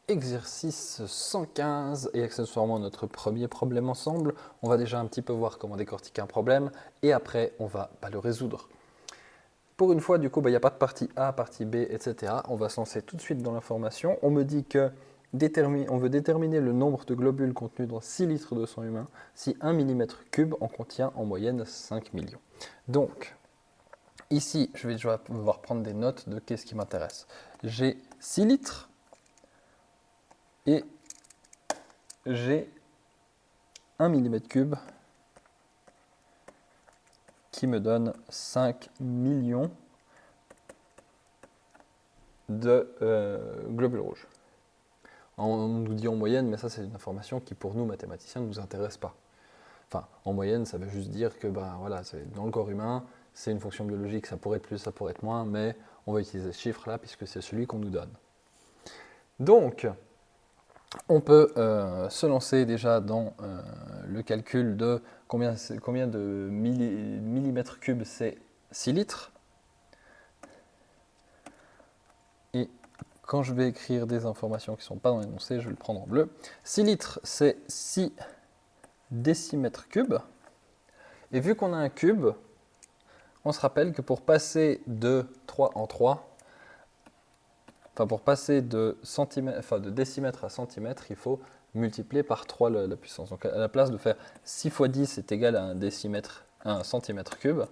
Exercice 115 et accessoirement notre premier problème ensemble. On va déjà un petit peu voir comment décortiquer un problème et après on va le résoudre. Pour une fois, du coup, il n'y a pas de partie A, partie B, etc. On va se lancer tout de suite dans l'information. On me dit que on veut déterminer le nombre de globules contenus dans 6 litres de sang humain si 1 mm3 en contient en moyenne 5 millions. Donc, ici, je vais devoir prendre des notes de qu'est-ce qui m'intéresse. J'ai 6 litres et j'ai 1 mm3 qui me donne 5 millions de globules rouges. On nous dit en moyenne, mais ça c'est une information qui pour nous mathématiciens ne nous intéresse pas. Enfin, en moyenne, ça veut juste dire que voilà, dans le corps humain, c'est une fonction biologique, ça pourrait être plus, ça pourrait être moins, mais on va utiliser ce chiffre-là puisque c'est celui qu'on nous donne. Donc, on peut se lancer déjà dans le calcul de combien de millimètres cubes c'est 6 litres. Et quand je vais écrire des informations qui ne sont pas dans l'énoncé, je vais le prendre en bleu. 6 litres, c'est 6 décimètres cubes. Et vu qu'on a un cube, on se rappelle que pour passer de 3 en 3, pour passer de décimètre à centimètre, il faut multiplier par 3 la puissance. Donc à la place de faire 6 fois 10 est égal à un centimètre cube,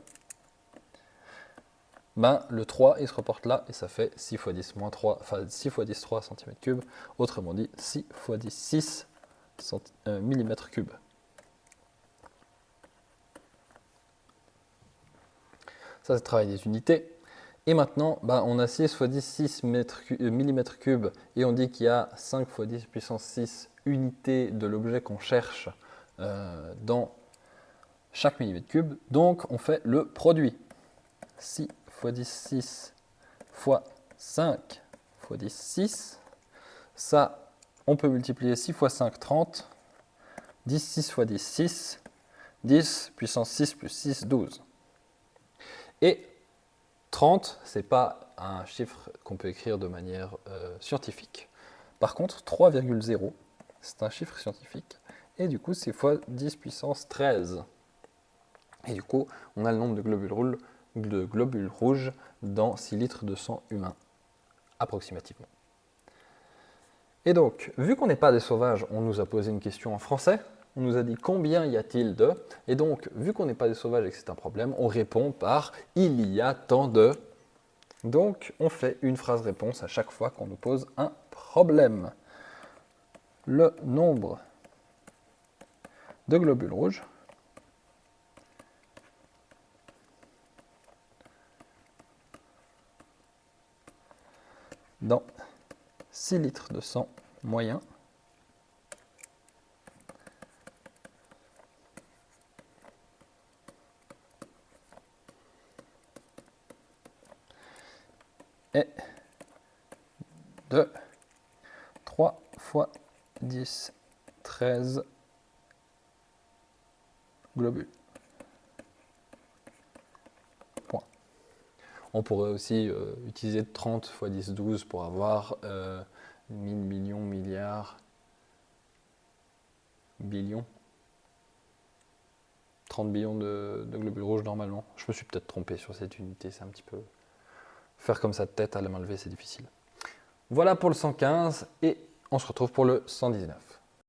le 3 il se reporte là et ça fait 6 fois 10 moins 3, 6 fois 10 3 cm3, autrement dit 6 fois 10 6 mm3. Ça c'est le travail des unités. Et maintenant, on a 6 fois 10 6 mm3 et on dit qu'il y a 5 fois 10 puissance 6 unités de l'objet qu'on cherche dans chaque millimètre cube. Donc on fait le produit. 6 fois 10 6 fois 5 fois 10 6. Ça, on peut multiplier 6 fois 5 30. 10 6 fois 10 6. 10 puissance 6 plus 6 12. Et 30, ce n'est pas un chiffre qu'on peut écrire de manière scientifique. Par contre, 3,0, c'est un chiffre scientifique. Et du coup, c'est fois 10 puissance 13. Et du coup, on a le nombre de globules rouges dans 6 litres de sang humain, approximativement. Et donc, vu qu'on n'est pas des sauvages, on nous a posé une question en français. On nous a dit combien y a-t-il de. Et donc, vu qu'on n'est pas des sauvages et que c'est un problème, on répond par il y a tant de. Donc, on fait une phrase-réponse à chaque fois qu'on nous pose un problème. Le nombre de globules rouges dans 6 litres de sang moyen est de 3 fois 10 13 globules. Point. On pourrait aussi utiliser 30 fois 10 12 pour avoir 1000 millions, milliards, billions. 30 billions de globules rouges normalement. Je me suis peut-être trompé sur cette unité, c'est un petit peu... Faire comme ça de tête à la main levée, c'est difficile. Voilà pour le 115 et on se retrouve pour le 119.